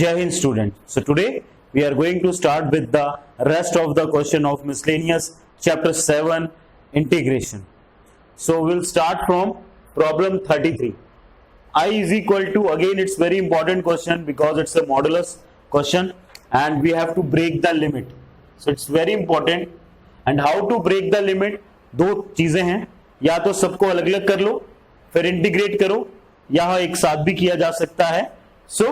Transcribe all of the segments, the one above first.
Jai Hind student. So today we are going to start with the rest of the question of miscellaneous chapter 7 integration. So we'll start from problem 33. I is equal to, again it's very important question because it's a modulus question and we have to break the limit. So it's very important. And how to break the limit, दो चीजें हैं, या तो सबको अलग अलग कर लो फिर इंटीग्रेट करो, या एक साथ भी किया जा सकता है. सो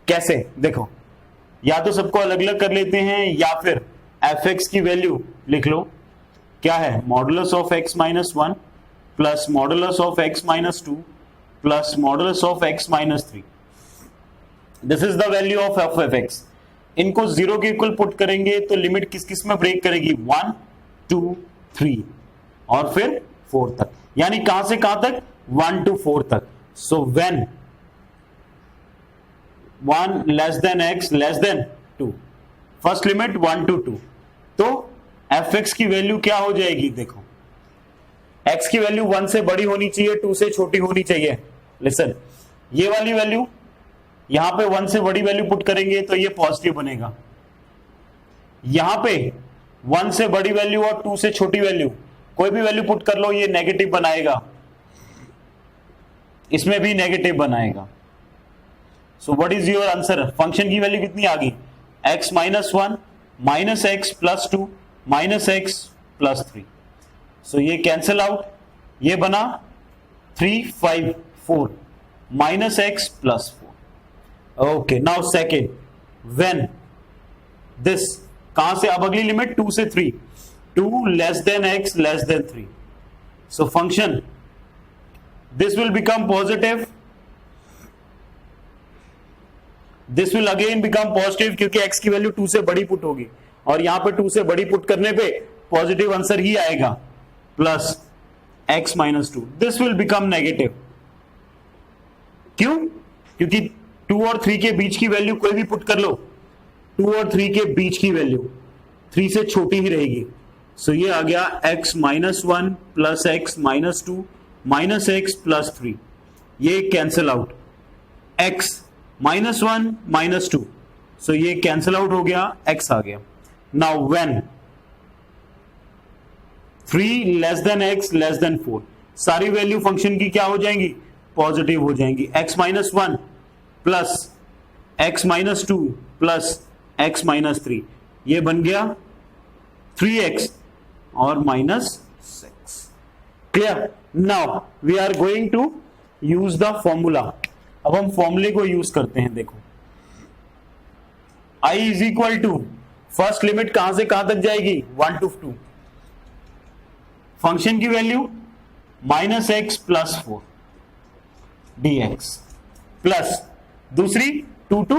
कैसे, देखो, या तो सबको अलग अलग कर लेते हैं या फिर एफ एक्स की वैल्यू लिख लो. क्या है, modulus of x minus 1 plus modulus of x minus 2 plus modulus of x minus 3. This is the value of F x. इनको जीरो के इक्वल पुट करेंगे तो लिमिट किस किस में ब्रेक करेगी, 1 2 3 और फिर 4 तक. यानी कहां से कहां तक, 1 to 4 तक. So when 1 less than x less than 2, first limit 1 to 2, तो एफ एक्स की वैल्यू क्या हो जाएगी, देखो x की वैल्यू 1 से बड़ी होनी चाहिए, 2 से छोटी होनी चाहिए. लिसन, ये वाली वैल्यू यहां पे 1 से बड़ी वैल्यू पुट करेंगे तो ये पॉजिटिव बनेगा. यहां पे 1 से बड़ी वैल्यू और 2 से छोटी वैल्यू कोई भी वैल्यू पुट कर लो, ये नेगेटिव बनाएगा, इसमें भी नेगेटिव बनाएगा. So what is your answer, function की वैल्यू कितनी आ गई, x minus 1 minus x plus 2 minus x plus 3. सो ये कैंसिल आउट, ये बना 3 5 4 minus x plus 4. Okay, now second, when this, कहां से, अब अगली लिमिट 2 से 3, 2 less than x less than 3. So function this will become positive, this will again become positive क्योंकि x की वैल्यू 2 से बड़ी पुट होगी और यहां पे 2 से बड़ी पुट करने पे पॉजिटिव आंसर ही आएगा, plus x minus 2. This will become negative. क्यों, क्योंकि 2 और 3 के बीच की वैल्यू कोई भी पुट कर लो, 2 और 3 के बीच की वैल्यू 3 से छोटी ही रहेगी. सो ये आ गया x minus 1 plus x minus 2 minus x plus 3. ये cancel out, x minus 1 minus 2, सो ये कैंसिल आउट हो गया, x आ गया. Now when 3 less than x less than 4, सारी वैल्यू फंक्शन की क्या हो जाएंगी, पॉजिटिव हो जाएंगी. x minus 1 plus x minus 2 plus x minus 3, ये बन गया 3x और minus 6. Clear. Now we are going to use the formula. अब हम फॉर्मूले को यूज करते हैं. देखो, i is equal to, first limit कहां से कहां तक जाएगी, 1 to 2, फंक्शन की value minus x plus 4 dx, plus दूसरी 2 to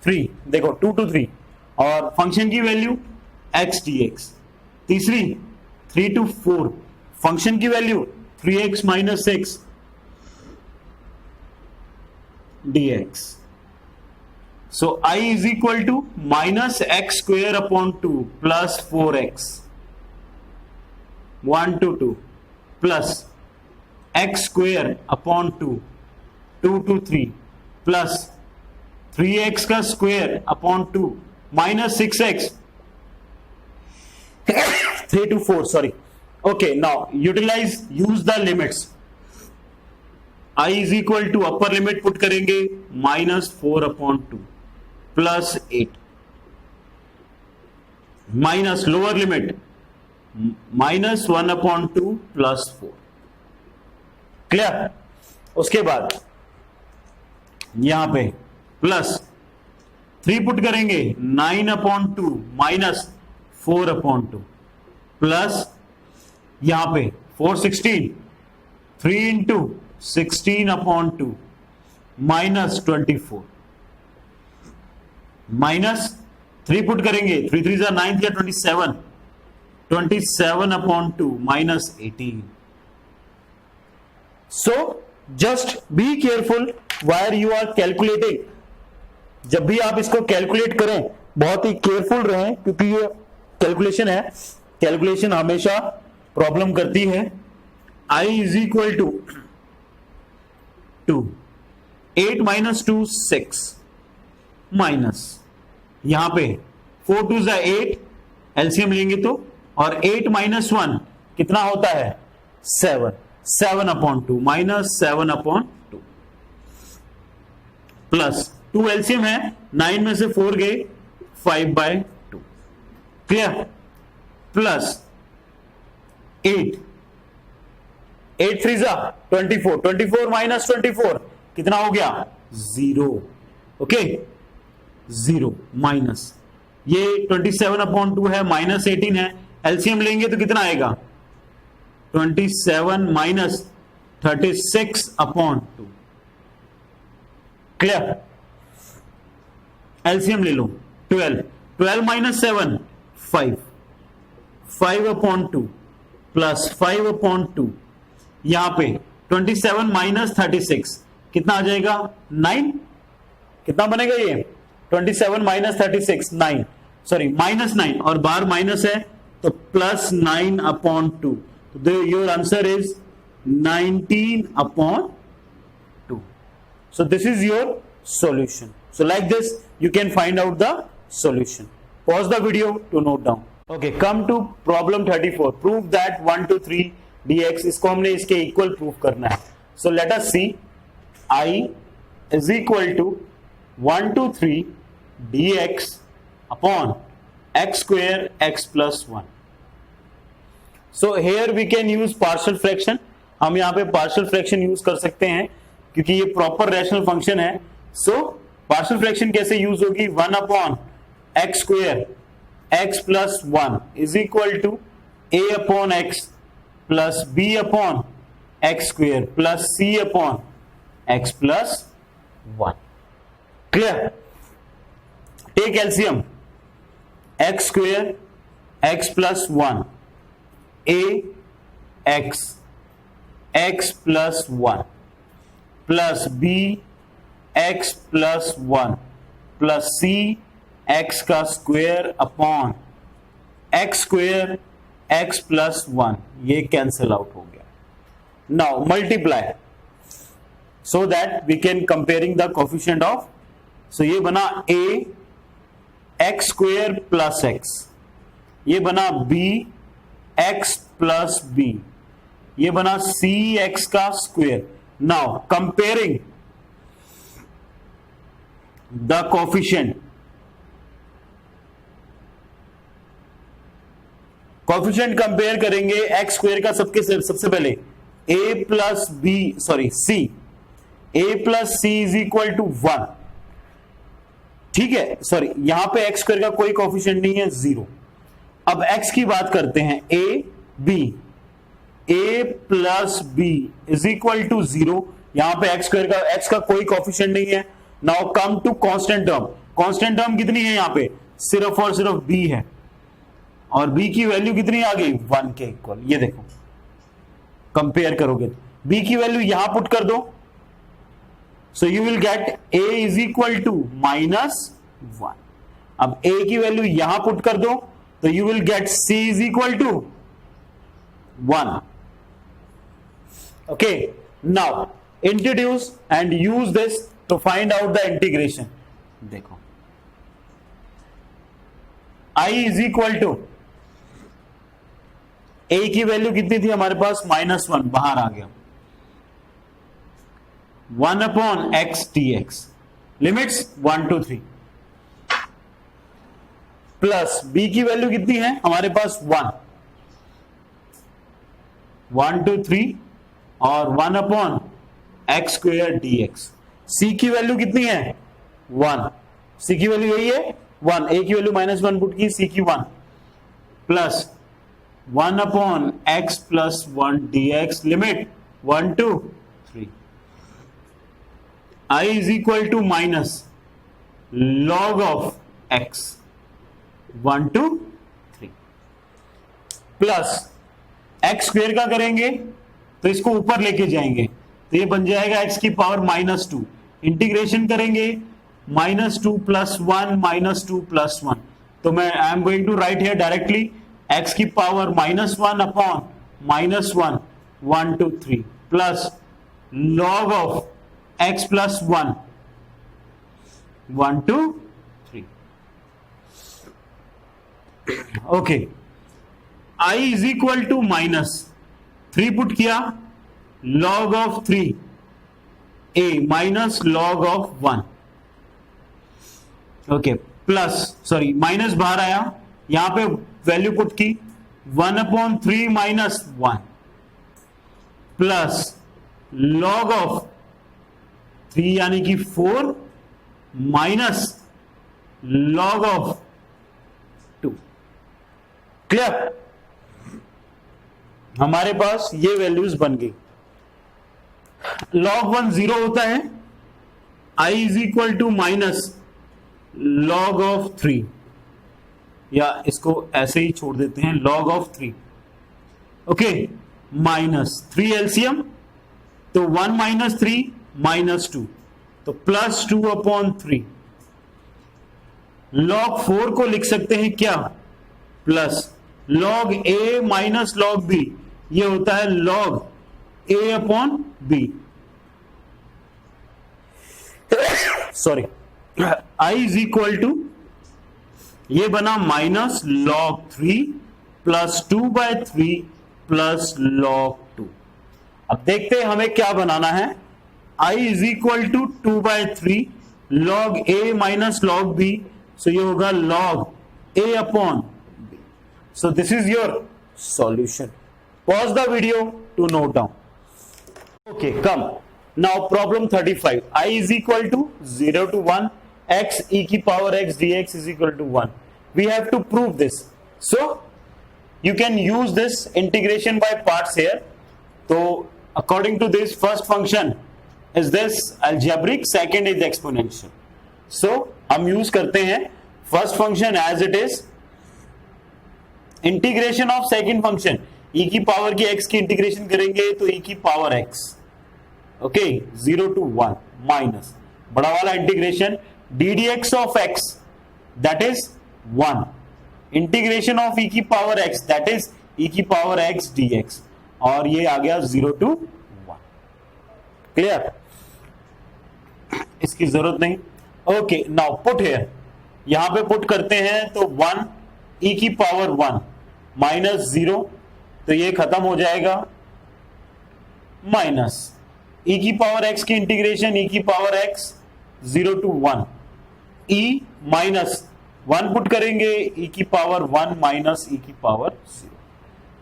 3, देखो 2 to 3, और फंक्शन की वैल्यू x dx, तीसरी 3 to 4, फंक्शन की value 3x minus 6 dx. So i is equal to minus x square upon 2 plus 4x 1 to 2 plus x square upon 2 2 to 3 plus 3x का square upon 2 minus 6x 3 to 4, sorry. Okay, now use the limits. I is equal to, upper limit put करेंगे minus 4 upon 2 plus 8 minus lower limit minus 1 upon 2 plus 4. Clear. उसके बाद यहां पे plus 3 put करेंगे 9 upon 2 minus 4 upon 2 plus यहां पे 4 16, 3 into 16 upon 2 minus 24, minus 3 put करेंगे 3 3 जा 9 या 27, 27 upon 2 minus 18. So just be careful while you are calculating. जब भी आप इसको कैलकुलेट करें बहुत ही केयरफुल रहें क्योंकि ये कैलकुलेशन है, कैलकुलेशन हमेशा प्रॉब्लम करती है. i is equal to 2, 8 minus 2 6, minus, यहां पे 4 2 जा 8, एलसीएम लेंगे तो, और 8 माइनस 1 कितना होता है 7, 7/2 माइनस 7/2 प्लस 2 एलसीएम है, 9 में से 4 गए 5/2, क्लियर, प्लस 8 8 3 जा 24, 24 माइनस 24 कितना हो गया 0, ओके 0 माइनस ये 27/2 है, माइनस 18 है, एलसीएम लेंगे तो कितना आएगा 27 माइनस 36/2, क्लियर, एलसीएम ले लो 12, 12 माइनस 7 5, 5/2 प्लस 5/2, यहां पे 27 माइनस 36 कितना आ जाएगा 9, कितना बनेगा ये 27 माइनस 36 9, सॉरी माइनस 9, और बाहर माइनस है तो प्लस 9/2, तो your answer is 19/2. So this is your solution. So like this you can find out the solution. Pause the video to note down. Okay, come to problem 34. Prove that 1 to 3 dx, इसको हमने इसके equal prove करना है. So let us see. I is equal to 1 to 3 dx upon x square x plus 1. So here we can use partial fraction. हम यहाँ पे partial fraction use कर सकते हैं क्योंकि ये प्रॉपर रैशनल फंक्शन है. सो पार्शियल फ्रैक्शन कैसे यूज होगी 1/x square x plus 1 is equal to a/x plus b/x square plus c/x plus 1, clear. Take LCM x square x plus 1 a x plus 1 plus b x plus 1 plus c x का square upon x square x plus 1, ये cancel out हो गया. Now multiply so that we can comparing the coefficient of. सो ये बना a x square plus x, ये बना b x plus b, ये बना c x का square. Now comparing the coefficient, coefficient compare करेंगे एक्स स्क्वायर का सबसे पहले a plus b sorry c, a plus c is equal to 1, ठीक है. सॉरी यहां पे एक्स स्क्वायर का कोई कोफिशिएंट नहीं है 0. अब x की बात करते हैं a plus b is equal to 0. यहां पे एक्स स्क्वायर का x का कोई कोफिशिएंट नहीं है. Now come to constant term. Constant term कितनी है यहां पे सिर्फ और सिर्फ b है, और b की वैल्यू कितनी आ गई 1 के इक्वल. ये देखो कंपेयर करोगे b की वैल्यू यहां पुट कर दो, so you will get a is equal to -1. अब a की वैल्यू यहां पुट कर दो तो you will get c is equal to 1. Okay, now introduce and use this to find out the integration. देखो I is equal to a की value कितनी थी हमारे पास -1, बाहर आ गया 1/x dx, limits 1 to 3, plus b की वैल्यू कितनी है हमारे पास 1 to 3 और 1/x स्क्वायर dx. c की वैल्यू कितनी है 1, c की वैल्यू यही है 1, a की वैल्यू -1 पुट की, c की 1, plus 1/x plus 1 dx, limit 1 to 3. I is equal to minus log of x 1 to 3, plus x square का करेंगे तो इसको ऊपर लेके जाएंगे तो ये बन जाएगा x की पावर -2. इंटीग्रेशन करेंगे -2 प्लस 1 -2 प्लस 1, तो मैं I am going to write here directly x की power -1 upon -1 1 to 3 plus log of x plus 1 1 to 3. Okay, I is equal to minus 3 put किया, log of 3 a minus log of 1. Okay, plus sorry minus बाहर आया, यहां पे value put की 1/3 minus 1 plus log of 3 यानी कि 4 minus log of 2. Clear? हमारे पास ये वैल्यूज बन गई. log 1 0 होता है, i is equal to minus log of 3, या इसको ऐसे ही छोड़ देते हैं, log of 3. Okay, minus 3 LCM, तो 1 माइनस 3 माइनस 2, तो प्लस 2/3. log 4 को लिख सकते हैं क्या? Plus log a minus log b, ये होता है log a/b. Sorry, i is equal to, ये बना माइनस log 3 प्लस 2/3 प्लस log 2. अब देखते हैं हमें क्या बनाना है. i is equal to 2/3 log a minus log b, सो ये होगा log a/b. So this is your solution. Pause the video to note down. Okay, come. Now problem 35. I is equal to 0 to 1. X e की power x dx is equal to 1. We have to prove this. So you can use this integration by parts here. So according to this, first function is this algebraic, second is exponential. So हम use करते हैं first function as it is. Integration of second function, e की power की x की integration करेंगे तो e की power x. Okay, 0 to 1 minus बड़ा वाला integration ddx of x, that is 1. Integration of e की power x, that is e की पावर x dx, और ये आ गया 0 to 1. क्लियर? इसकी जरूरत नहीं. ओके, नाउ पुट हियर, यहां पे पुट करते हैं तो 1 e की पावर 1 माइनस 0, तो ये खत्म हो जाएगा, माइनस e की पावर x की इंटीग्रेशन e की power x 0 to 1, e minus 1 put करेंगे, e की पावर 1 माइनस e की पावर 0,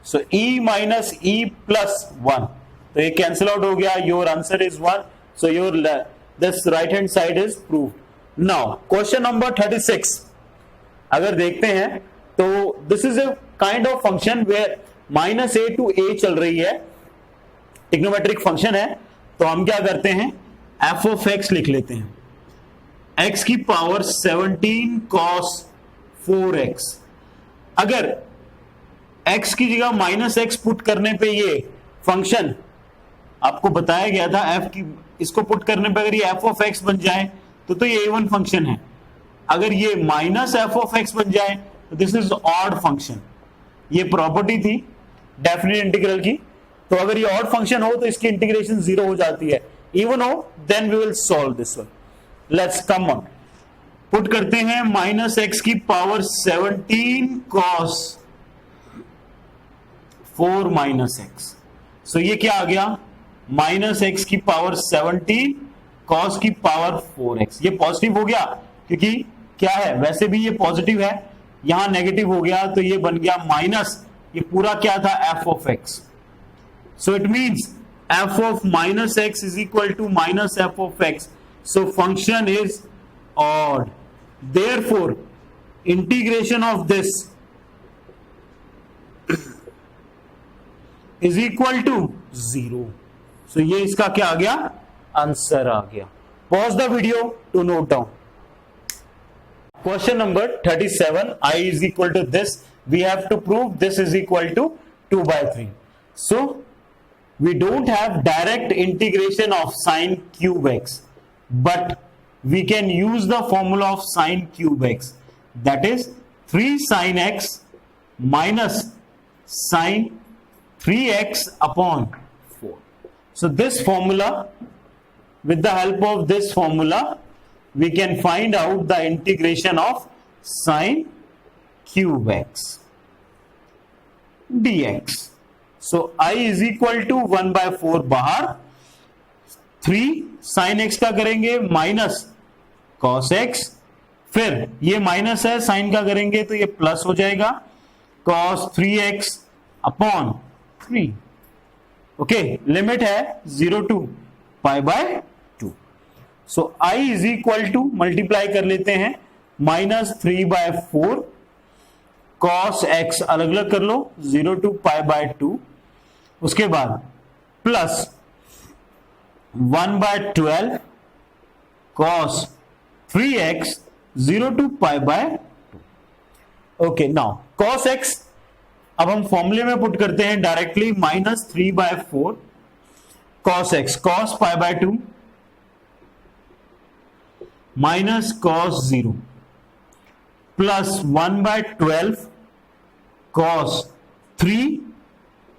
सो e माइनस e प्लस 1, तो ये कैंसिल आउट हो गया. Your answer is 1. So your this right hand side is proved. Now question number 36 अगर देखते हैं तो this is a kind of function where minus a to a चल रही है, ट्रिग्नोमेट्रिक फंक्शन है. तो हम क्या करते हैं, f ऑफ x लिख लेते हैं, x की पावर 17 cos 4x. अगर x की जगह माइनस x पुट करने पे ये फंक्शन आपको बताया गया था, f की इसको पुट करने पे अगर ये f ऑफ x बन जाए तो ये इवन फंक्शन है. अगर ये माइनस f ऑफ x बन जाए तो दिस इज ऑड फंक्शन. ये प्रॉपर्टी थी डेफिनेट इंटीग्रल की. तो अगर ये ऑड फंक्शन हो तो इसकी इंटीग्रेशन 0 हो जाती है, इवन हो then we will solve this one. Let's come on, put करते हैं माइनस x की power 17 cos 4 minus x. So ये क्या आ गया, माइनस x की पावर 17 cos की पावर 4x. ये पॉजिटिव हो गया क्योंकि क्या है, वैसे भी ये पॉजिटिव है, यहां नेगेटिव हो गया तो ये बन गया माइनस, ये पूरा क्या था, f of x. So it means f of minus x is equal to minus f of x. So function is odd, therefore integration of this is equal to 0. So ये इसका क्या आ गया, आंसर आ गया. Pause the video to note down. Question number 37, I is equal to this. We have to prove this is equal to 2/3. So, we don't have direct integration of sine cube x, but we can use the formula of sine cube x. That is 3 sine x minus sine 3x upon 4. So, this formula, with the help of this formula, we can find out the integration of sin cube x dx. So I is equal to 1/4 बाहर, 3 sin x का करेंगे minus cos x, फिर ये minus है sign का करेंगे तो ये प्लस हो जाएगा cos 3x upon 3. Okay, limit है 0 to π/2. So I is equal to multiply कर लेते हैं -3/4 cos x अलग अलग कर लो 0 to π/2, उसके बाद plus 1/12 cos 3x 0 to π/2. Okay, now cos x अब हम फॉर्मूले में पुट करते हैं directly, -3/4 cos x cos π/2 minus cos 0 plus 1/12 cos 3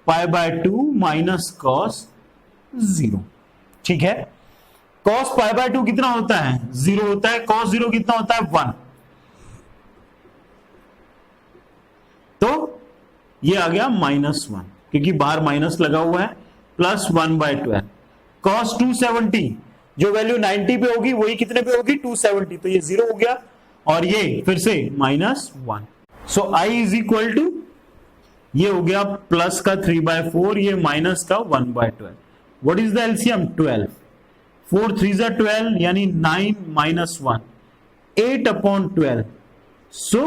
π/2 minus cos 0. ठीक है, cos π/2 कितना होता है? 0 होता है. cos 0 कितना होता है? 1. तो ये आ गया -1 क्योंकि बाहर माइनस लगा हुआ है, प्लस 1/12 cos 270, जो वैल्यू 90 पे होगी वही कितने पे होगी? 270. तो ये 0 हो गया और ये फिर से -1. सो I इज इक्वल टू, ये हो गया प्लस का 3/4, ये माइनस का 1/12. What is the LCM? 12. 4 3 12 यानी 9 - 1, 8/12. सो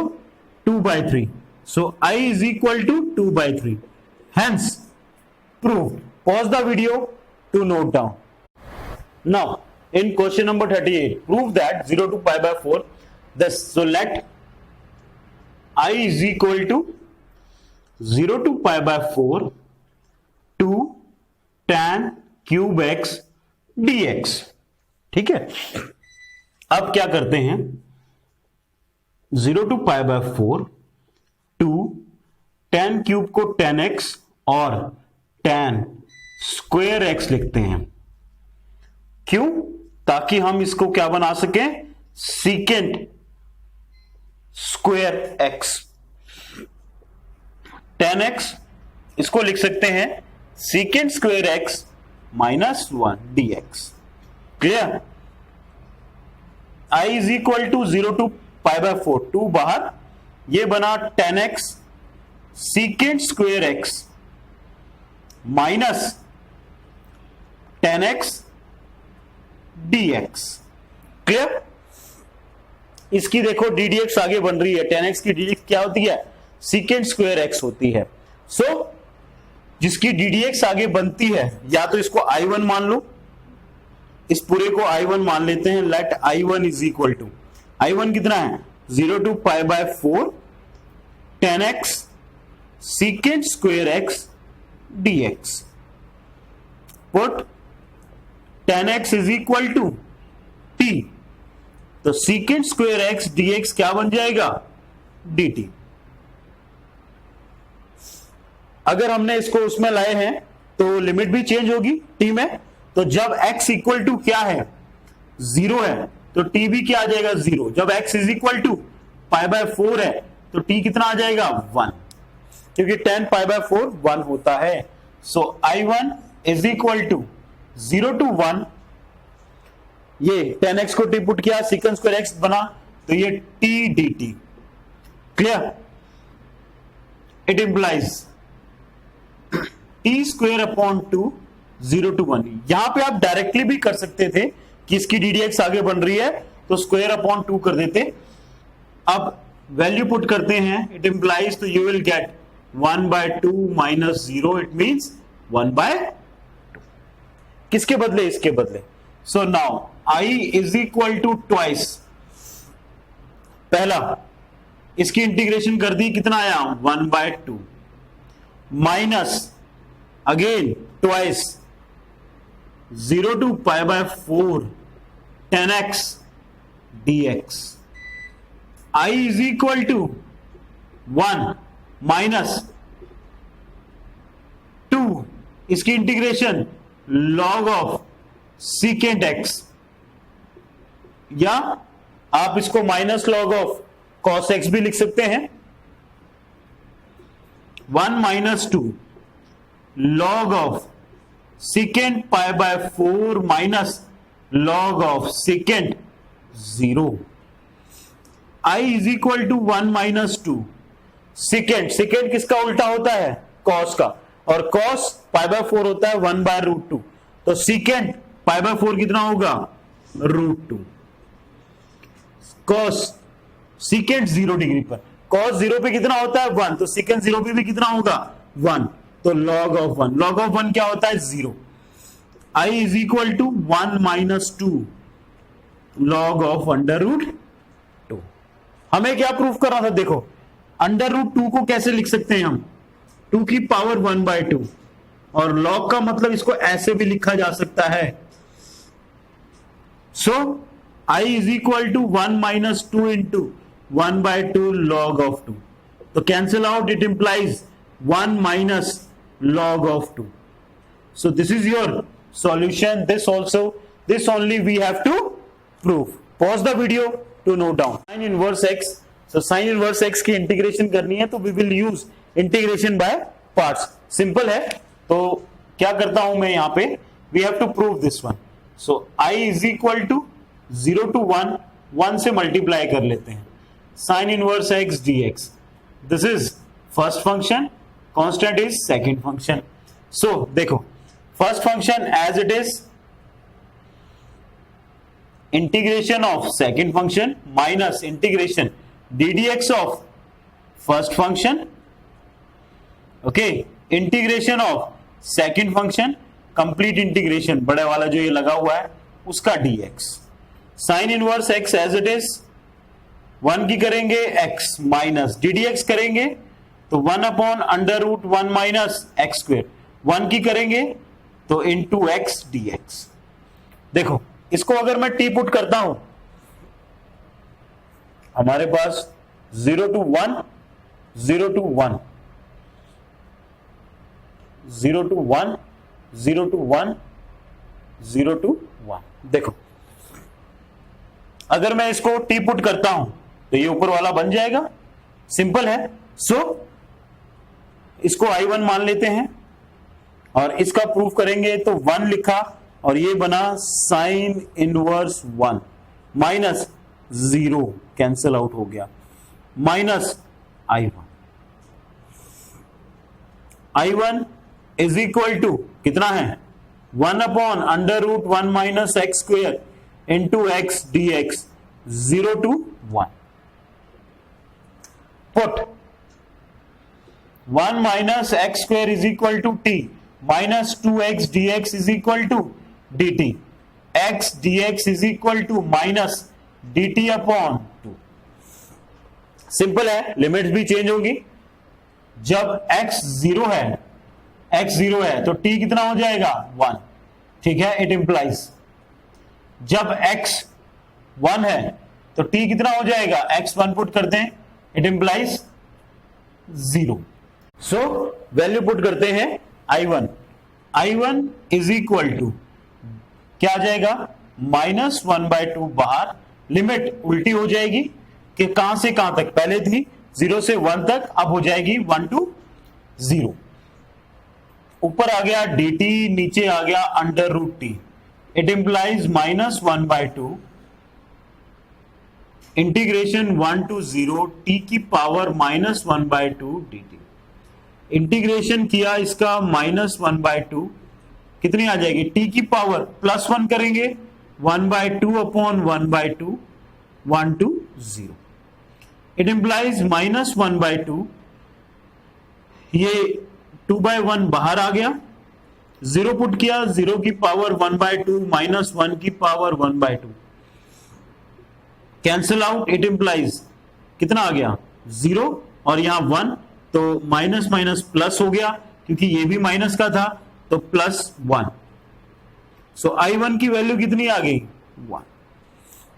2/3. So I is equal to 2/3. Hence proved. Pause the video to note down. Now in question number 38, prove that 0 to π/4. So let I is equal to 0 to π/4 to tan cube x dx. ठीक है, अब क्या करते हैं? 0 to π/4 to tan cube को tan x और tan square x लिखते हैं. क्यों? ताकि हम इसको क्या बना सकें? Secant square x. tan x इसको लिख सकते हैं secant square x -1 dx. Clear? I is equal to 0 to π/4, 2 बाहर, ये बना tan x secant square x minus tan x dx. Clear? इसकी देखो ddx आगे बन रही है. tan x की ddx क्या होती है? सीकेंट स्क्वायर x होती है. सो जिसकी ddx आगे बनती है, या तो इसको I1 मान लो, इस पूरे को I1 मान लेते हैं. Late I1 is equal to, I1 कितना है? 0 to π/4 tan x secant square x dx. Put tan x is equal to t. तो secant square x dx क्या बन जाएगा? dt. अगर हमने इसको उसमें लाए हैं तो लिमिट भी चेंज होगी t में. तो जब x इक्वल टू क्या है? 0 है, तो t भी क्या आ जाएगा? 0. जब x इज इक्वल टू π/4 है तो t कितना आ जाएगा? 1, क्योंकि tan π/4 1 होता है. So I1 is equal to 0 to 1, ये tan x को t पुट किया, सीकेंट स्क्वायर x बना, तो ये t dt. Clear? It implies t square upon 2 0 to 1. यहां पे आप डायरेक्टली भी कर सकते थे कि इसकी ddx आगे बन रही है तो स्क्वायर अपॉन 2 कर देते. अब वैल्यू पुट करते हैं, इट इंप्लाइज, तो you will get 1/2 minus 0, it means 1/2. किसके बदले? इसके बदले. So now I is equal to twice, पहला इसकी इंटीग्रेशन कर दी, कितना आया? 1/2 minus again twice 0 to π/4 tan x dx. I is equal to 1 minus 2, इसकी integration log of secant x, या आप इसको minus log of cos x भी लिख सकते हैं। 1 minus 2 log of second pi by 4 minus log of second 0। I is equal to 1 minus 2 second. Second किसका उल्टा होता है? कॉस का, और कॉस पाई बाय 4 होता है 1 बाय रूट 2। तो सेकेंड पाई बाय 4 कितना होगा? रूट 2। कॉस सेकेंड 0 डिग्री पर, कॉस 0 पे कितना होता है? 1। तो सेकेंड 0 पे भी कितना होगा? 1। तो लॉग ऑफ 1, लॉग ऑफ 1 क्या होता है? 0। I is equal to 1 minus 2 log of under root 2। हमें क्या प्रूफ करना था? देखो, अंडर रूट 2 को कैसे लिख सकते हैं हम? 2 की पावर 1 बाय 2, और लॉग का मतलब इसको ऐसे भी लिखा जा सकता है। So I is equal to 1 minus 2 into 1 by 2 log of 2। तो cancel out, it implies 1 minus log of 2. So this is your solution. This only we have to prove. Pause the video to note down. Sin inverse x. So sin inverse x की integration करनी है तो we will use integration by parts. Simple है। तो क्या करता हूं मैं यहाँ पे? We have to prove this one. So I is equal to 0 to 1, 1 से मल्टीप्लाई कर लेते हैं। Sin inverse x dx. This is first function. Constant is second function. So देखो, first function as it is integration of second function minus integration ddx of first function, okay, integration of second function complete integration बड़े वाला जो ये लगा हुआ है उसका dx। sin inverse x as it is 1 की करेंगे x माइनस ddx करेंगे तो 1 upon under root 1 minus x square. 1 की करेंगे तो इंटू एक्स dx। देखो, इसको अगर मैं टी पुट करता हूं, हमारे पास 0 to 1, 0 to 1, 0 to 1, 0 to 1, 0 to 1। देखो, अगर मैं इसको टी पुट करता हूं तो ये ऊपर वाला बन जाएगा। सिंपल है। सो इसको I1 मान लेते हैं और इसका प्रूफ करेंगे तो 1 लिखा और ये बना sign inverse 1 minus 0 cancel out हो गया minus I1। I1 is equal to कितना है? 1 upon under root 1 minus x square into x dx 0 to 1। Put 1 minus x square is equal to t minus 2x dx is equal to dt। x dx is equal to minus dt upon 2। Simple है, limits भी change होगी। जब x 0 है तो t कितना हो जाएगा? 1। ठीक है, इट इंप्लाइज जब x 1 है तो t कितना हो जाएगा? x 1 पुट करते हैं, it implies 0। So value put करते हैं I1 इज इक्वल टू क्या आ जाएगा? माइनस 1 बाय 2 बाहर, लिमिट उल्टी हो जाएगी कि कहां से कहां तक? पहले थी 0 से 1 तक, अब हो जाएगी 1 to 0। ऊपर आ गया dt, नीचे आ गया under root t. It implies minus 1 by 2 integration 1 to 0 t की power minus 1 by 2 dt। Integration किया इसका माइनस 1 बाय 2, कितनी आ जाएगी? t की पावर प्लस 1 करेंगे 1 by 2 upon 1 by 2 1 to 0। It implies minus 1 by 2, ये 2 बाय 1 बाहर आ गया, 0 पुट किया, 0 की पावर 1 बाय 2 माइनस 1 की power 1 by 2 cancel out. It implies कितना आ गया? 0 और यहां 1, तो माइनस माइनस प्लस हो गया क्योंकि ये भी माइनस का था, तो प्लस 1। सो I1 की वैल्यू कितनी आ गई? 1।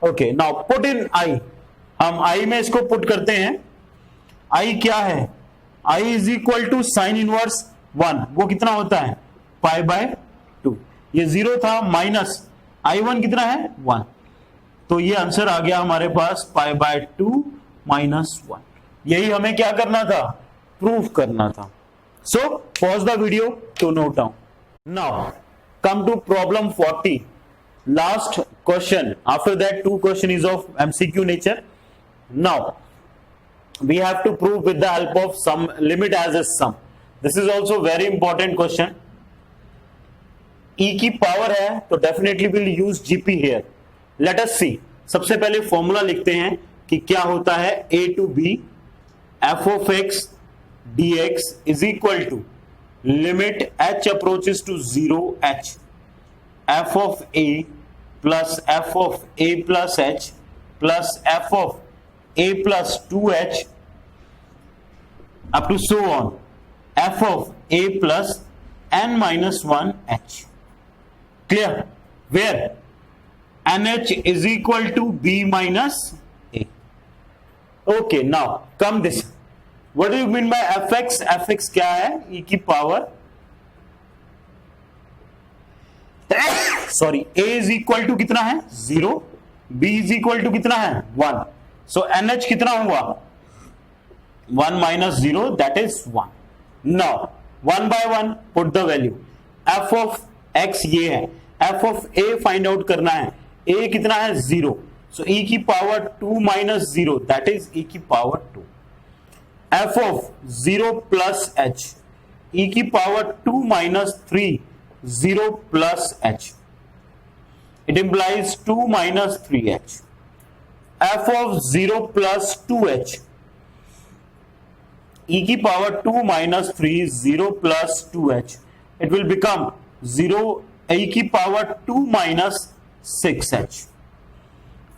Okay, now put in I। हम I में इसको पुट करते हैं। I क्या है? I is equal to sine inverse 1, वो कितना होता है? Pi by 2। ये 0 था, माइनस I1 कितना है? 1। तो ये आंसर आ गया हमारे पास पाई बाय 2 माइनस 1। यही हमें क्या करना था, प्रूफ करना था। So pause the video to note down. Now come to problem 40, last question. After that 2 question is of MCQ nature. Now we have to prove with the help of sum, limit as a sum. This is also very important question. E की power है तो definitely will use GP here. Let us see. सबसे पहले formula लिखते हैं कि क्या होता है, a to b f of x dx is equal to limit h approaches to 0 h f of a plus f of a plus h plus f of a plus 2h up to so on f of a plus n minus 1h. Clear? Where nh is equal to b minus a. Okay, now come this. What do you mean by fx? fx क्या है, e की power sorry a is equal to कितना है 0, b is equal to कितना है 1. So nh कितना हुआ 1 minus 0, that is 1. Now 1 by 1 put the value. f of x ये है, f of a find out करना है, a कितना है 0. So e की power 2 minus 0, that is e की power 2. f of 0 plus h, e की power 2 minus 3, 0 plus h. It implies 2 minus 3h. f of 0 plus 2h, e की power 2 minus 3, 0 plus 2h. It will become 0 e की power 2 minus 6h.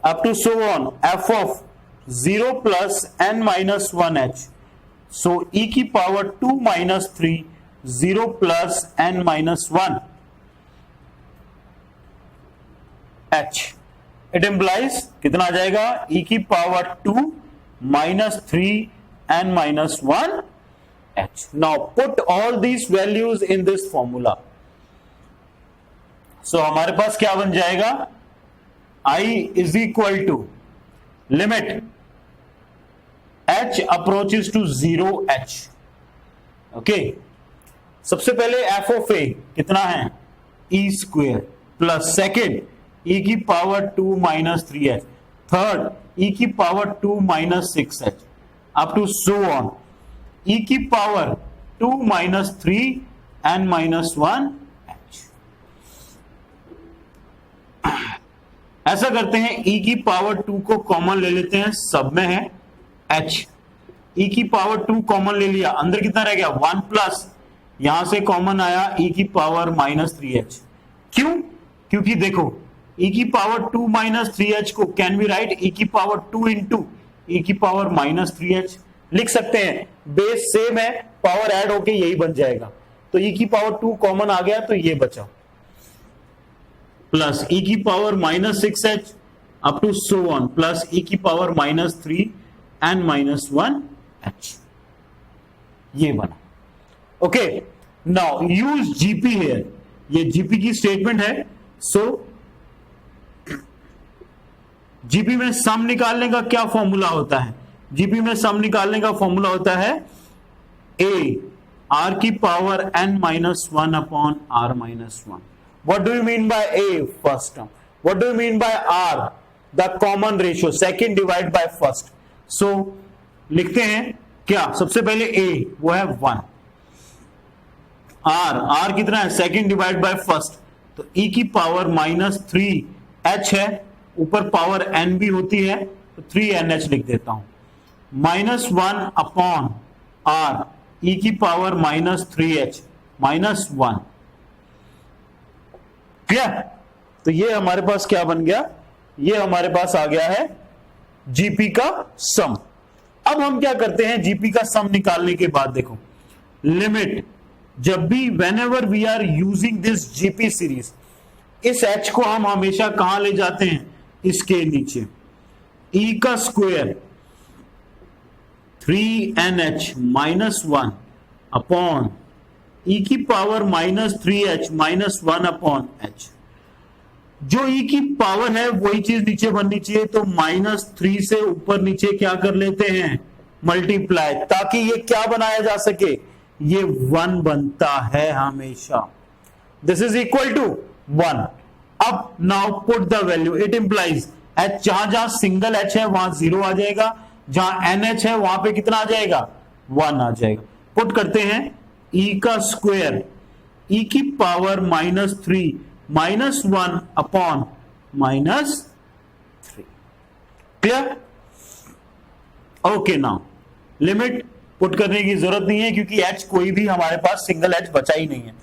Up to so on f of 0 plus n minus 1h. So e की power 2 minus 3, 0 plus n minus 1 h. It implies कितना आ जाएगा, e की power 2 minus 3 n minus 1 h. Now put all these values in this formula. So हमारे पास क्या बन जाएगा, I is equal to limit h approaches to 0 h. Okay, सबसे पहले f of a कितना है e square plus second e की power 2 minus 3h, third e की power 2 minus 6h, up to so on e की power 2 minus 3 n minus 1h. ऐसा करते हैं, e की पावर 2 को कॉमन ले लेते हैं, सब में है h. e की पावर 2 कॉमन ले लिया, अंदर कितना रह गया 1 प्लस, यहां से कॉमन आया e की पावर माइनस 3h. क्यों? क्योंकि देखो e की पावर 2 माइनस 3h को कैन बी राइट e की पावर 2 इंटू e की पावर माइनस 3h लिख सकते हैं. बेस सेम है, पावर ऐड होके यही बन जाएगा. तो e की पावर 2 कॉमन आ गया तो ये बचा, प्लस e की power minus 6h up to so on plus e की power minus 3 and minus 1h. ये बना. Okay, now use GP here. ये जीपी की स्टेटमेंट है. सो जीपी में सम निकालने का क्या फॉर्मूला होता है, जीपी में सम निकालने का फॉर्मूला होता है a r की power n minus 1 upon r minus 1. What do you mean by a, first term. What do you mean by r, the common ratio, second divide by first. So लिखते हैं क्या, सबसे पहले a वो है 1, r कितना है सेकेंड डिवाइड बाय फर्स्ट, तो e की पावर माइनस 3h है, ऊपर पावर n भी होती है तो 3nh लिख देता हूं, माइनस 1 अपॉन r e की power minus 3h minus 1. Clear? तो ये हमारे पास क्या बन गया, ये हमारे पास आ गया है जीपी का सम. अब हम क्या करते हैं, जीपी का सम निकालने के बाद देखो, लिमिट जब भी whenever we are using this GP series, इस h को हम हमेशा कहां ले जाते हैं, इसके नीचे. e का square 3nh minus 1 upon e की power minus 3h minus 1 upon h. जो e की पावर है वही चीज नीचे बननी चाहिए, तो -3 से ऊपर नीचे क्या कर लेते हैं, मल्टीप्लाई, ताकि ये क्या बनाया जा सके, ये 1 बनता है हमेशा। This is equal to 1। अब now put the value, it implies h, जहां जहां सिंगल h है वहां 0 आ जाएगा, जहां NH है वहां पे कितना आ जाएगा, 1 आ जाएगा। पुट करते हैं e का स्क्वायर, e की power -3 -1 upon -3। Clear? Okay, now limit put करने की जरूरत नहीं है क्योंकि h कोई भी हमारे पास सिंगल h बचा ही नहीं है।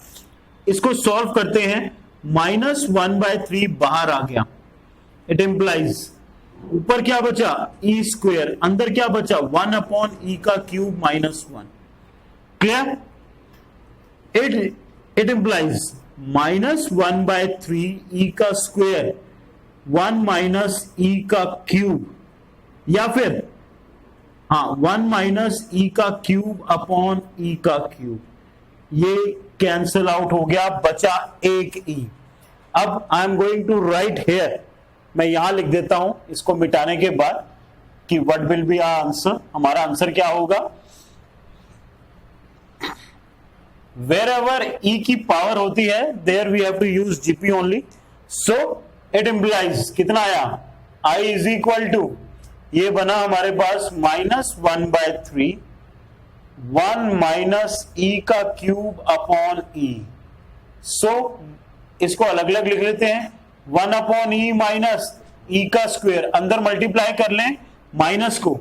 इसको सॉल्व करते हैं, -1/3 बाहर आ गया, इट इंप्लाइज ऊपर क्या बचा, e स्क्वायर, अंदर क्या बचा, 1 अपॉन e का cube -1। Clear? It implies -1/3 e का स्क्वायर 1 माइनस e का क्यूब, या फिर 1 माइनस e का क्यूब अपॉन e का क्यूब, ये कैंसल आउट हो गया, बचा एक e। अब I am going to write here, मैं यहां लिख देता हूं इसको मिटाने के बाद कि what will be our answer. हमारा आंसर क्या होगा, वेर एवर ई की पावर होती है there we have to use GP only. So it implies कितना आया, i इज इक्वल टू, ये बना हमारे पास -1/3 1 माइनस e का क्यूब अपॉन e। सो इसको अलग अलग लिख लेते हैं, 1 अपॉन e माइनस e का स्क्वायर, अंदर मल्टीप्लाई कर लें माइनस को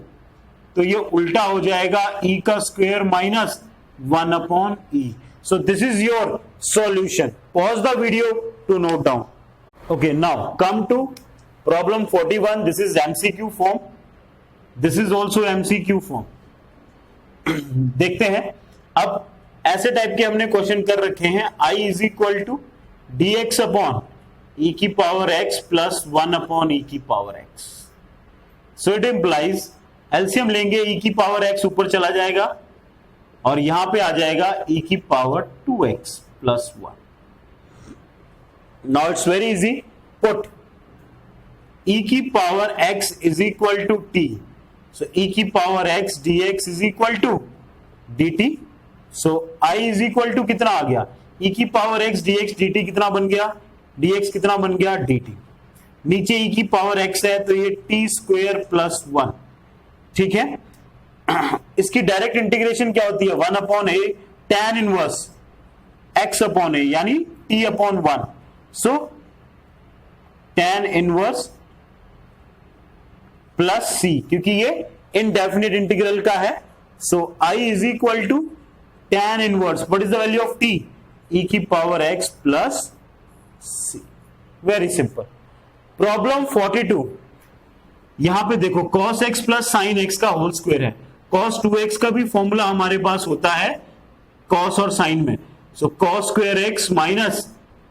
तो ये उल्टा हो जाएगा, e का square minus 1 upon e। So this is your solution. Pause the video to note down. Okay, now come to problem 41। This is MCQ form, this is also MCQ form. देखते हैं, अब ऐसे टाइप के हमने question कर रखे हैं, i is equal to dx upon e की power x plus 1 upon e की power x। So it implies LCM लेंगे, e की पावर x ऊपर चला जाएगा और यहां पे आ जाएगा e की power 2x plus 1। Now it's very easy, put e की power x is equal to t, so e की power x dx is equal to dt। So i is equal to कितना आ गया, e की power x dx dt कितना बन गया, dx कितना बन गया, dt। नीचे e की पावर x है तो ये t स्क्वायर प्लस 1। ठीक है, इसकी डायरेक्ट इंटीग्रेशन क्या होती है, 1 upon a tan inverse x upon a यानी t upon 1। So tan inverse plus c, क्योंकि ये इनडेफिनिट इंटीग्रल का है। So i is equal to tan inverse, what is the value of t, e की power x plus c। Very simple. Problem 42, यहां पे देखो cos x plus sine x का whole square है, cos 2x का भी फॉर्मूला हमारे पास होता है cos और साइन में। So cos square x minus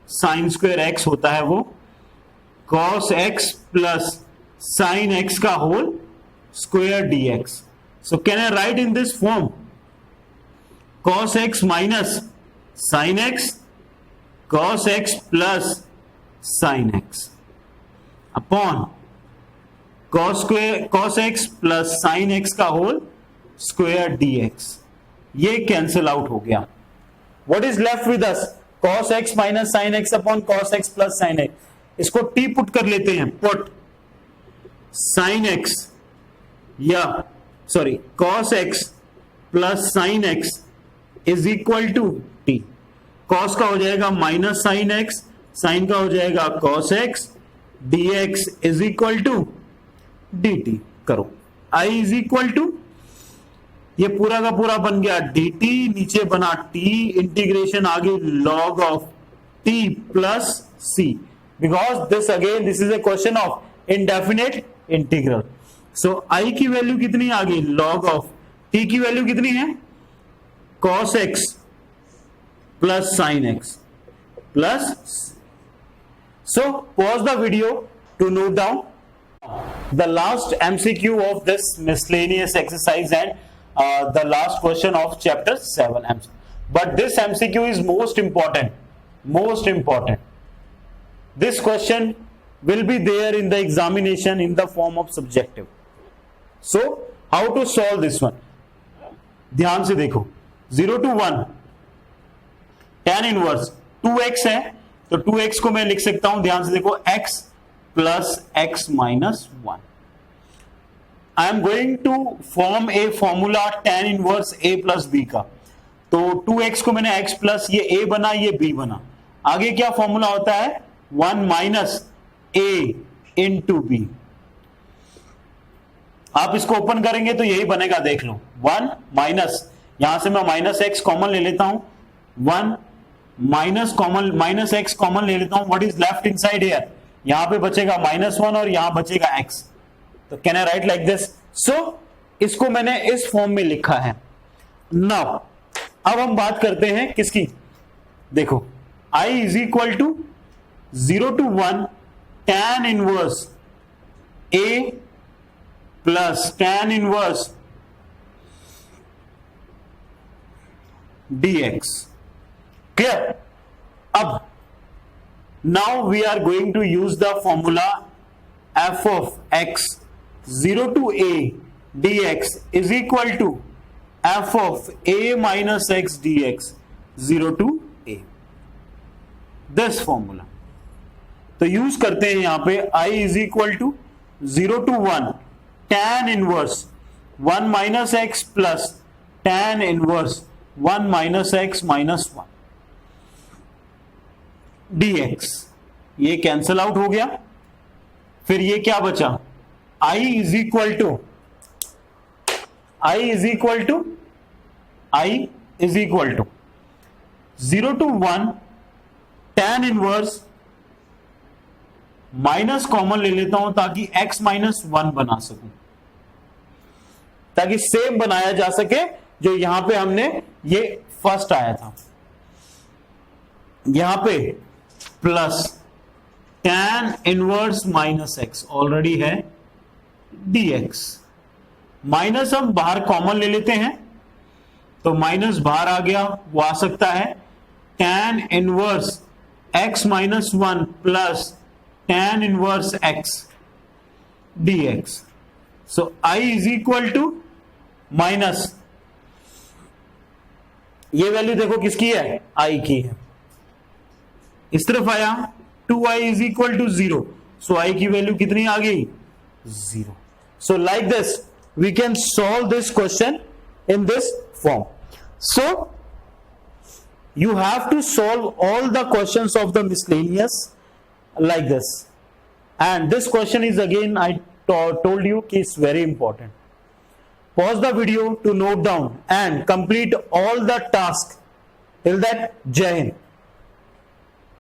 sine square x होता है वो cos x plus sin x का whole square dx। So can I write in this form cos x minus sin x, cos x plus sin x upon cos x plus sin x का whole square dx। ये cancel out हो गया। What is left with us, cos x minus sin x upon cos x plus sin x। इसको t put कर लेते हैं, put sin x या sorry cos x plus sin x is equal to t। cos का हो जाएगा minus sin x, sin का हो जाएगा cos x, dx is equal to dt। करो, i इज इक्वल टू, ये पूरा का पूरा बन गया dt, नीचे बना t, इंटीग्रेशन आगे log of t plus c, because this again this is a question of indefinite integral. So i की वैल्यू कितनी आ गई, log ऑफ t की वैल्यू कितनी है, cos x plus sin x plus. So pause the video to note down the last MCQ of this miscellaneous exercise and the last question of chapter 7. But this MCQ is most important. this question will be there in the examination in the form of subjective. So how to solve this one? ध्यान से देखो, 0 to 1 tan inverse 2x है, तो 2x को मैं लिख सकता हूं, ध्यान से देखो, x plus x minus 1. I am going to form a formula tan inverse a plus b का. तो 2x को मैंने x प्लस, ये a बना, ये b बना. आगे क्या फॉर्मूला होता है? 1 माइनस a इंटू b. आप इसको ओपन करेंगे तो यही बनेगा, देख लो. 1 माइनस, यहां से मैं माइनस x कॉमन ले लेता हूं, 1 माइनस x कॉमन ले लेता हूं. What is left inside here? यहां पे बचेगा -1 और यहां बचेगा x. तो can I write like this? So इसको मैंने इस फॉर्म में लिखा है. नाउ अब हम बात करते हैं किसकी? देखो, I is equal to 0 to 1 tan inverse a plus tan inverse dx. Clear? अब now we are going to use the formula f of x 0 to a dx is equal to f of a minus x dx 0 to a. This formula तो use करते हैं यहां पे. I is equal to 0 to 1 tan inverse 1 minus x plus tan inverse 1 minus x minus 1 dx. ये cancel out हो गया. फिर ये क्या बचा? I is equal to 0 to 1 tan inverse, minus common ले लेता हूं ताकि x माइनस 1 बना सकूं, ताकि सेम बनाया जा सके जो यहां पे हमने ये फर्स्ट आया था. यहां पे plus tan inverse minus x already है dx. माइनस हम बाहर कॉमन ले लेते हैं, तो माइनस बाहर आ गया, वो आ सकता है tan inverse x minus 1 plus tan inverse x dx. So I is equal to minus, ये वैल्यू देखो किसकी है? I की है. इस तरफ आया 2i is equal to 0. So I की वैल्यू कितनी आ गई? 0. So like this we can solve this question in this form. So you have to solve all the questions of the miscellaneous like this. And this question is again, I told you कि it's very important. Pause the video to note down and complete all the tasks. Till that, Jai Hind.